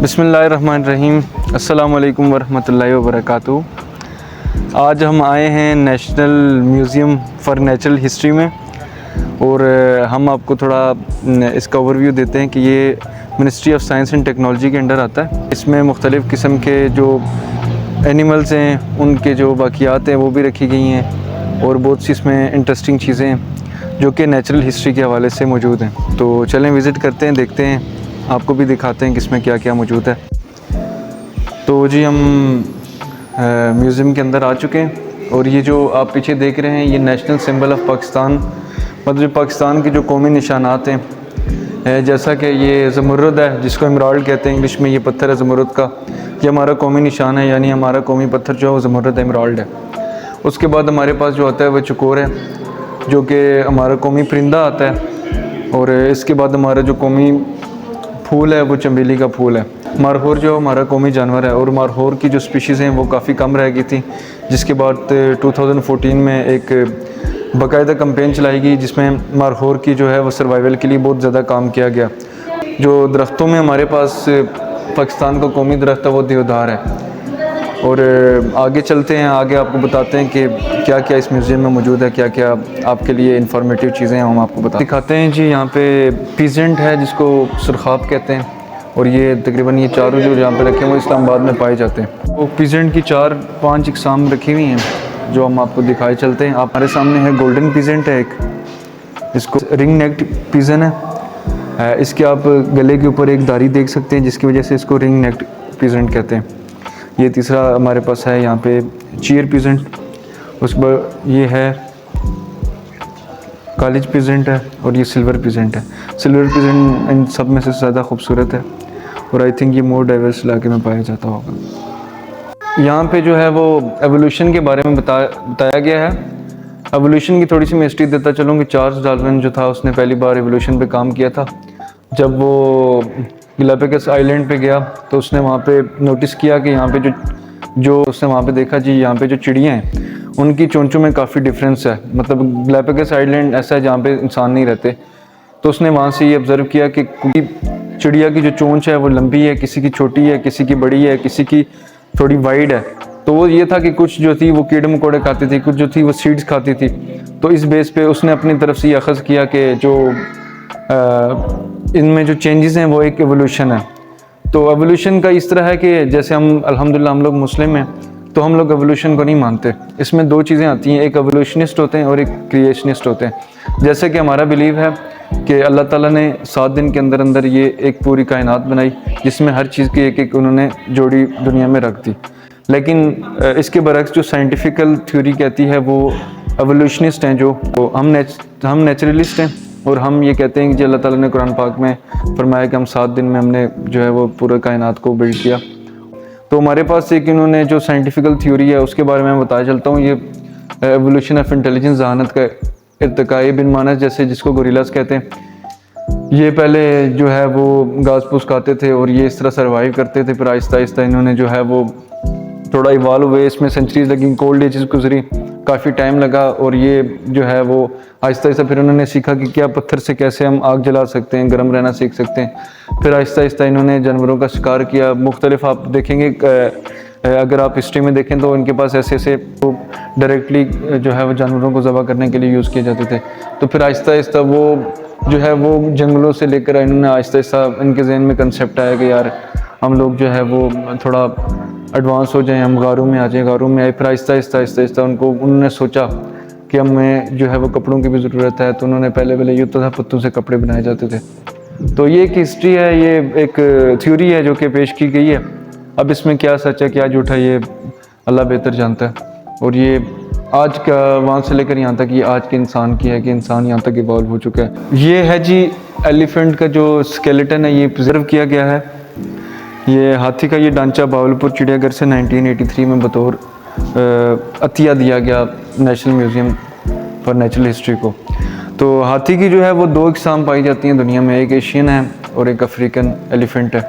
बिस्मिल्लाहिर्रहमानिर्रहीम। अस्सलामु अलैकुम वरहमतुल्लाहि वबरकातुहू। आज हम आए हैं national museum for natural history में और हम आपको थोड़ा इसका ओवरव्यू देते हैं कि ये ministry of science and technology के अंडर आता है। इसमें मुख्तलिफ़ किस्म के जो एनिमल्स हैं उनके जो बाक़ियात हैं वो भी रखी गई हैं और बहुत सी इसमें इंटरेस्टिंग चीज़ें हैं जो कि नेचुरल हिस्ट्री के हवाले से मौजूद हैं। तो चलें विज़िट करते हैं, देखते हैं, आपको भी दिखाते हैं कि इसमें क्या क्या मौजूद है। तो जी हम म्यूज़ियम के अंदर आ चुके हैं और ये जो आप पीछे देख रहे हैं ये नेशनल सिंबल ऑफ पाकिस्तान, मतलब जो पाकिस्तान के जो कौमी निशानात हैं, जैसा कि ये ज़मरुद है जिसको एमराल्ड कहते हैं इंग्लिश में, ये पत्थर है ज़मरुद का, ये हमारा कौमी निशान है, यानी हमारा कौमी पत्थर जो है वो ज़मरुद एमराल्ड है। उसके बाद हमारे पास जो आता है वो चकोर है जो कि हमारा कौमी परिंदा आता है और इसके बाद हमारा जो कौमी फूल है वो चमेली का फूल है। मारहोर जो हमारा कौमी जानवर है और मारहोर की जो स्पीशीज़ हैं वो काफ़ी कम रह गई थी, जिसके बाद 2014 में एक बाकायदा कैंपेन चलाई गई जिसमें मारहोर की जो है वो सर्वाइवल के लिए बहुत ज़्यादा काम किया गया। जो दरख्तों में हमारे पास पाकिस्तान का कौमी दरख्त है वो देवदार है। और आगे चलते हैं, आगे आपको बताते हैं कि क्या क्या इस म्यूज़ियम में मौजूद है, क्या क्या आपके लिए इंफॉर्मेटिव चीज़ें हैं हम आपको दिखाते हैं। जी यहाँ पे पीजेंट है जिसको सुरखाब कहते हैं और ये तकरीबन ये चारों जो यहाँ पे रखे हैं वो इस्लामाबाद में पाए जाते हैं। वो पीजेंट की 4-5 इकसाम रखी हुई हैं जो हम आपको दिखाए चलते हैं। हमारे सामने है गोल्डन पीजेंट है एक, इसको रिंग नेक्ड पीजन है। इसके आप गले के ऊपर एक दाढ़ी देख सकते हैं जिसकी वजह से इसको रिंग नेक्ड पीजेंट कहते हैं। ये तीसरा हमारे पास है यहाँ पे चीयर पीजेंट, उस पर ये है कॉलेज पीजेंट है और ये सिल्वर पीजेंट है। सिल्वर पीजेंट इन सब में से ज़्यादा खूबसूरत है और आई थिंक ये मोर डाइवर्स इलाके में पाया जाता होगा। यहाँ पे जो है वो एवोल्यूशन के बारे में बताया गया है। एवोल्यूशन की थोड़ी सी मैं हिस्ट्री देता चलूँ कि चार्ल्स डार्विन जो था उसने पहली बार एवोल्यूशन पे काम किया था। जब वो गैलापागोस आइलैंड पे गया तो उसने वहाँ पे नोटिस किया कि यहाँ पे जो उसने वहाँ पे देखा जी यहाँ पे जो चिड़ियाँ हैं उनकी चोंचों में काफ़ी डिफरेंस है। मतलब गैलापागोस आइलैंड ऐसा है जहाँ पे इंसान नहीं रहते। तो उसने वहाँ से ये ऑब्ज़र्व किया कि चिड़िया की जो चोंच है वो लंबी है, किसी की छोटी है, किसी की बड़ी है, किसी की थोड़ी वाइड है। तो वो ये था कि कुछ जो थी वो कीड़े मकोड़े खाती थी, कुछ जो थी वो सीड्स खाती थी। तो इस बेस पे उसने अपनी तरफ से ये अख़ज़ किया कि जो इनमें जो चेंजेस हैं वो एक एवोल्यूशन है। तो एवोल्यूशन का इस तरह है कि जैसे हम अल्हम्दुलिल्लाह हम लोग मुस्लिम हैं तो हम लोग एवोल्यूशन को नहीं मानते। इसमें दो चीज़ें आती हैं, एक एवोल्यूशनिस्ट होते हैं और एक क्रिएशनिस्ट होते हैं। जैसे कि हमारा बिलीव है कि अल्लाह ताला ने 7 दिन के अंदर अंदर ये एक पूरी कायनात बनाई जिसमें हर चीज़ की एक एक उन्होंने जोड़ी दुनिया में रख दी। लेकिन इसके बरक्स जो साइंटिफिकल थ्योरी कहती है वो एवोल्यूशनिस्ट हैं, जो तो हम नेचुरलिस्ट हैं और हम ये कहते हैं कि अल्लाह ताला ने कुरान पाक में फरमाया कि हम 7 दिन में हमने जो है वो पूरा कायनात को बिल्ड किया। तो हमारे पास एक इन्होंने जो साइंटिफिकल थ्योरी है उसके बारे में मैं बताया चलता हूँ। ये एवोल्यूशन ऑफ इंटेलिजेंस, जहानत का इर्तिकाए बिन मानस जैसे जिसको गोरिल्लास कहते हैं, ये पहले जो है वो घास फूस खाते थे और ये इस तरह सर्वाइव करते थे। फिर आहिस्ता आहिस्ता इन्होंने जो है वो थोड़ा इवाल्व हुए, इसमें सेंचुरीज लगी, कोल्ड एजेस गुजरी, काफ़ी टाइम लगा और ये जो है वो आहिस्ता आहिस्ता फिर उन्होंने सीखा कि क्या पत्थर से कैसे हम आग जला सकते हैं, गर्म रहना सीख सकते हैं। फिर आहिस्ता आहिस्ता इन्होंने जानवरों का शिकार किया। मुख्तलिफ आप देखेंगे अगर आप हिस्ट्री में देखें तो इनके पास ऐसे ऐसे वो डायरेक्टली जो है वो जानवरों को ज़बह करने के लिए यूज़ किए जाते थे। तो फिर आहिस्ता आहिस्ता वो जो है वो जंगलों से लेकर इन्होंने आहिस्ता आहिस्ता इनके जहन में कंसेप्ट आया कि यार हम लोग जो है वो थोड़ा एडवांस हो जाएं, हम गारों में आ जाएं। गारों में आए, फिर आहिस्ता आहिस्ता उन्होंने सोचा कि हमें जो है वो कपड़ों की भी ज़रूरत है। तो उन्होंने पहले ये होता था पत्तों से कपड़े बनाए जाते थे। तो ये एक हिस्ट्री है, ये एक थ्योरी है जो कि पेश की गई है। अब इसमें क्या सच है क्या झूठा ये अल्लाह बेहतर जानता है। और ये आज का वहाँ से लेकर यहाँ तक ये आज के इंसान की है कि इंसान यहाँ तक इवॉल्व हो चुका है। ये है जी एलिफेंट का जो स्केलेटन है, ये प्रिजर्व किया गया है। ये हाथी का ये ढांचा बावलपुर चिड़ियाघर से 1983 में बतौर अतिया दिया गया national museum for natural history को। तो हाथी की जो है वो 2 इकसाम पाई जाती हैं दुनिया में, एक एशियन है और एक अफ्रीकन एलिफेंट है।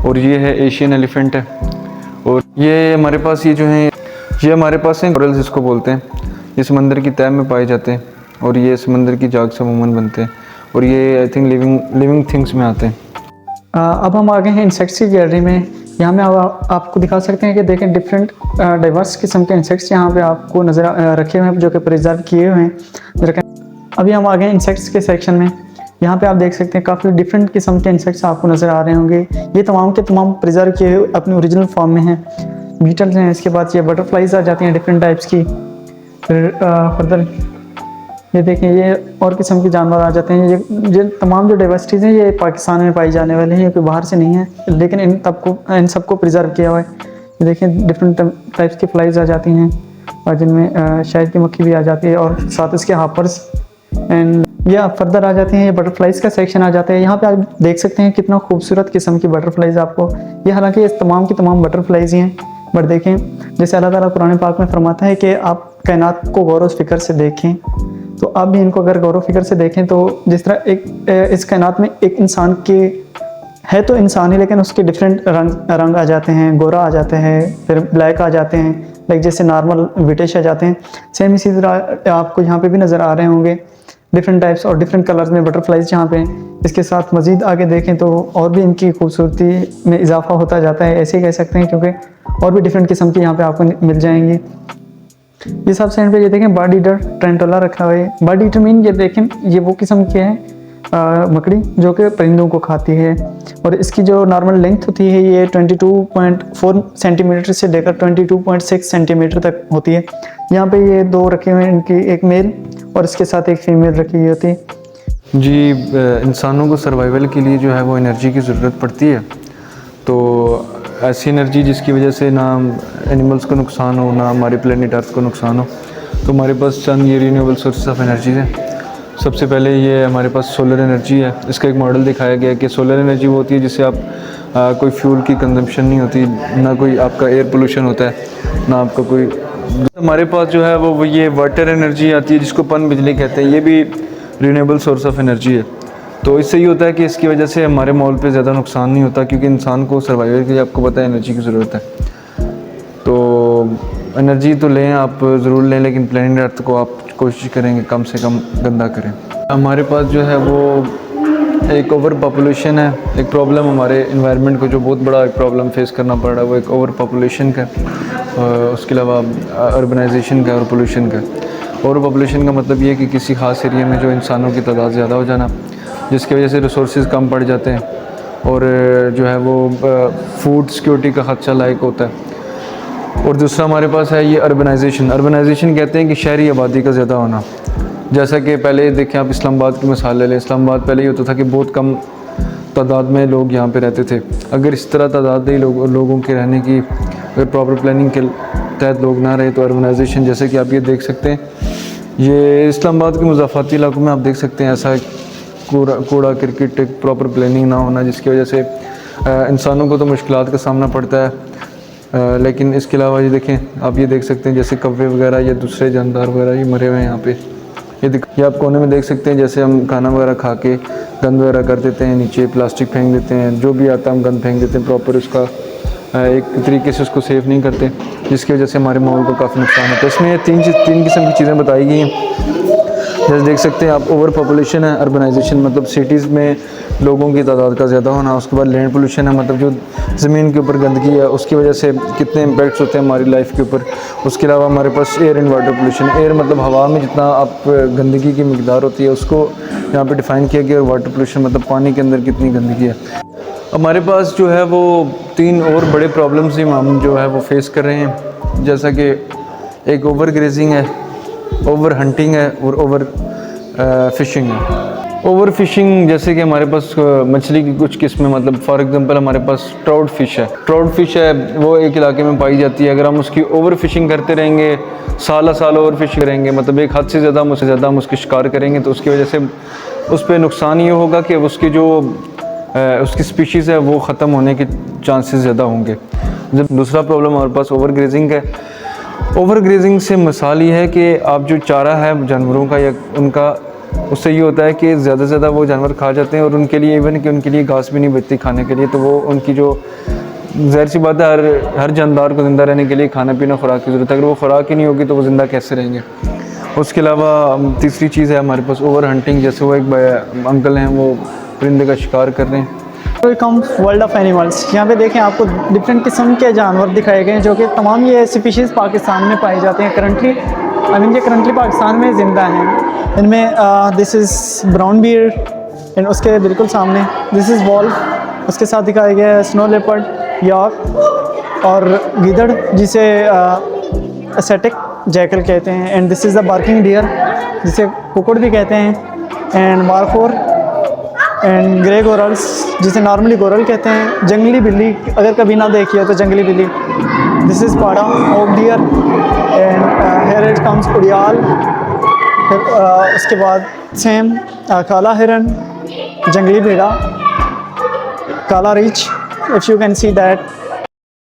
और ये है एशियन एलिफेंट है। और ये हमारे पास ये जो है ये हमारे पास हैं कोरल्स जिसको बोलते हैं, ये समंदर की तह में पाए जाते हैं और ये समंदर की झाग से अमूमन बनते हैं और ये आई थिंक लिविंग थिंग्स में आते हैं। अब हम आ गए हैं इंसेक्ट्स की गैलरी में। यहाँ में आपको दिखा सकते हैं कि देखें डिफरेंट डाइवर्स किस्म के इंसेक्ट्स यहाँ पे आपको नज़र रखे हुए हैं जो कि प्रिजर्व किए हुए हैं। अभी हम आ गए इंसेक्ट्स के सेक्शन में। यहाँ पे आप देख सकते हैं काफ़ी डिफरेंट किस्म के इंसेक्ट्स आपको नज़र आ रहे होंगे। ये तमाम के तमाम प्रिजर्व किए हुए अपने ओरिजिनल फॉर्म में हैं। बीटल्स हैं, इसके बाद ये बटरफ्लाइज आ जाती हैं डिफरेंट टाइप्स की। फिर फर्दर ये देखें ये और किस्म के जानवर आ जाते हैं। ये तमाम जो डाइवर्सिटीज़ हैं ये पाकिस्तान में पाई जाने वाले हैं, ये कोई बाहर से नहीं है, लेकिन इन सबको प्रिजर्व किया हुआ है। ये देखें डिफरेंट टाइप्स की फ्लाइज आ जाती हैं और जिनमें शहद की मक्खी भी आ जाती है और साथ इसके हापर्स एंड या फर्दर आ जाते हैं। ये बटरफ्लाइज का सेक्शन आ जाता है। यहाँ पे आप देख सकते हैं कितना खूबसूरत किस्म की बटरफ्लाइज आपको, ये हालांकि इस तमाम की तमाम बटरफ्लाइज ही हैं, बट देखें जैसे अल्लाह ताला कुरान पाक में फरमाता है कि आप कायनात को गौर फिक्र से देखें, तो आप भी इनको अगर गौर फिक्र से देखें तो जिस तरह एक इस कायनात में एक इंसान के है तो इंसान ही, लेकिन उसके डिफरेंट रंग आ जाते हैं, गोरा आ जाते हैं, फिर ब्लैक आ जाते हैं, लाइक जैसे नॉर्मल ब्रिटिश आ जाते हैं। सेम इसी तरह आपको यहाँ पे भी नज़र आ रहे होंगे डिफरेंट टाइप्स और डिफरेंट कलर्स में बटरफ्लाइज यहाँ पे। इसके साथ मज़ीद आगे देखें तो और भी इनकी खूबसूरती में इजाफा होता जाता है, ऐसे ही कह सकते हैं, क्योंकि और भी डिफरेंट किस्म की यहाँ पे आपको मिल जाएंगी। ये सब साइड पे ये देखें बर्ड ईटर टैरेंटुला रखा हुआ है। बर्ड ईटर मीन ये देखें ये वो किस्म की है मकड़ी जो कि परिंदों को खाती है, और इसकी जो नॉर्मल लेंथ होती है ये 22.4 सेंटीमीटर से लेकर 22.6 सेंटीमीटर तक होती है। यहाँ पे ये दो रखे हुए हैं, इनकी एक मेल और इसके साथ एक फीमेल रखी हुई होती है। जी, इंसानों को सर्वाइवल के लिए जो है वो एनर्जी की ज़रूरत पड़ती है, तो ऐसी एनर्जी जिसकी वजह से ना एनिमल्स को नुकसान हो ना हमारे प्लेनेट अर्थ को नुकसान हो, तो हमारे पास चंद ये रीन्यूएबल सोर्सेस ऑफ एनर्जी हैं। सबसे पहले ये हमारे पास सोलर एनर्जी है। इसका एक मॉडल दिखाया गया है कि सोलर एनर्जी वो होती है जिससे आप कोई फ्यूल की कंजम्पशन नहीं होती, ना कोई आपका एयर पोल्यूशन होता है, ना आपका कोई। हमारे पास जो है वो ये वाटर एनर्जी आती है जिसको पन बिजली कहते हैं, ये भी रीन्यूएबल सोर्स ऑफ एनर्जी है। तो इससे ये होता है कि इसकी वजह से हमारे माहौल पे ज़्यादा नुकसान नहीं होता, क्योंकि इंसान को सर्वाइवल के लिए आपको पता है एनर्जी की ज़रूरत है। तो एनर्जी तो लें आप ज़रूर लें, लेकिन प्लेनेट अर्थ को आप कोशिश करेंगे कम से कम गंदा करें। हमारे पास जो है वो एक ओवर पॉपुलेशन है, एक प्रॉब्लम हमारे इन्वायरमेंट को जो बहुत बड़ा एक प्रॉब्लम फेस करना पड़ रहा है वो एक ओवर पॉपुलेशन का, उसके अलावा अर्बनाइजेशन का और पोल्यूशन का। ओवर पॉपुलेशन का मतलब ये है कि किसी ख़ास एरिया में जो इंसानों की तादाद ज़्यादा हो जाना, जिसकी वजह से रिसोर्स कम पड़ जाते हैं और जो है वो फूड सिक्योरिटी का ख़दशा लायक होता है। और दूसरा हमारे पास है ये अर्बनाइजेशन। अर्बनाइजेशन कहते हैं कि शहरी आबादी का ज़्यादा होना। जैसा कि पहले देखें आप इस्लामाबाद की मिसाल ले लें, इस्लामाबाद पहले ये होता था कि बहुत कम तादाद में लोग यहाँ पे रहते थे। अगर इस तरह तादाद लोगों के रहने की अगर प्रॉपर प्लानिंग के तहत लोग ना रहे तो अर्बनाइजेशन, जैसे कि आप ये देख सकते हैं, ये इस्लामाबाद के मुज़ाफ़ाती इलाकों में आप देख सकते हैं ऐसा कूड़ा क्रिकेट एक प्रॉपर प्लानिंग ना होना, जिसकी वजह से इंसानों को तो मुश्किलात का सामना पड़ता है। लेकिन इसके अलावा ये देखें आप ये देख सकते हैं जैसे कौवे वगैरह या दूसरे जानदार वगैरह ये मरे हुए हैं यहाँ पे। ये आप कोने में देख सकते हैं, जैसे हम खाना वगैरह खा के गंद वगैरह कर देते हैं, नीचे प्लास्टिक फेंक देते हैं, जो भी आता है हम गंद फेंक देते हैं, प्रॉपर उसका एक तरीके से उसको सेफ़ नहीं करते, जिसकी वजह से हमारे माहौल को काफ़ी नुकसान होता है। इसमें ये तीन किस्म की चीज़ें बताई गई हैं। जैसे देख सकते हैं आप ओवर पॉपुलेशन है, अर्बनाइजेशन मतलब सिटीज़ में लोगों की तादाद का ज़्यादा होना। उसके बाद लैंड पोल्यूशन है, मतलब जो ज़मीन के ऊपर गंदगी है उसकी वजह से कितने इम्पैक्ट्स होते हैं हमारी लाइफ के ऊपर। उसके अलावा हमारे पास air and water pollution. Air मतलब हवा में जितना आप गंदगी की मिकदार होती है उसको यहाँ पे डिफ़ाइन किया गया, और वाटर पोल्यूशन मतलब पानी के अंदर कितनी गंदगी है। हमारे पास जो है वो तीन और बड़े प्रॉब्लम्स ही हम जो है वो फेस कर रहे हैं, जैसा कि एक ओवर ग्रेजिंग है, ओवर हंटिंग है और ओवर फिशिंग है। ओवर फिशिंग जैसे कि हमारे पास मछली की कुछ किस्में, मतलब फॉर एग्जांपल हमारे पास ट्राउट फिश है। ट्राउट फिश है वो एक इलाके में पाई जाती है। अगर हम उसकी ओवर फिशिंग करते रहेंगे, साल ओवर फिशिंग करेंगे, मतलब एक हद से ज़्यादा हम उसके शिकार करेंगे, तो उसकी वजह से उस पर नुकसान ये होगा कि उसकी जो उसकी स्पीशीज़ है वो ख़त्म होने के चांसेस ज़्यादा होंगे। जब दूसरा प्रॉब्लम हमारे पास ओवर ग्रेजिंग है। ओवर ग्रेजिंग से मिसाल ये है कि आप जो चारा है जानवरों का या उनका, उससे ये होता है कि ज़्यादा से ज़्यादा वो जानवर खा जाते हैं और उनके लिए इवन कि उनके लिए घास भी नहीं बचती खाने के लिए, तो वो उनकी जो ज़ाहिर सी बात है हर जानदार को ज़िंदा रहने के लिए खाना पीना खुराक की ज़रूरत है। अगर वो खुराक ही नहीं होगी तो वो ज़िंदा कैसे रहेंगे। उसके अलावा तीसरी चीज़ है हमारे पास ओवर हंटिंग। जैसे वो एक अंकल हैं वो परिंदे का शिकार कर रहे हैं। We come world of animals. यहाँ पे देखें आपको डिफरेंट किस्म के जानवर दिखाए गए हैं जो कि तमाम ये स्पीशीज़ पाकिस्तान में पाए जाते हैं करंटली। आई मीन ये करंटली पाकिस्तान में ज़िंदा हैं। इनमें this is brown bear, and उसके बिल्कुल सामने दिस इज़ वॉल्फ, उसके साथ दिखाया गया है स्नो लेपर्ड, यॉर्क और गीदड़ जिसे एसेटिक जैकल कहते हैं। And this is the barking deer जिसे कुकुड़ भी कहते हैं। And markhor and grey gorals जिसे नॉर्मली गोरल कहते हैं। जंगली बिल्ली अगर कभी ना देखी हो तो जंगली बिल्ली, दिस इज़ पाड़ा hog deer. And here it comes उड़ियाल। फिर उसके बाद सेम काला हिरन, जंगली भेड़ा, काला रीछ, if you can see that.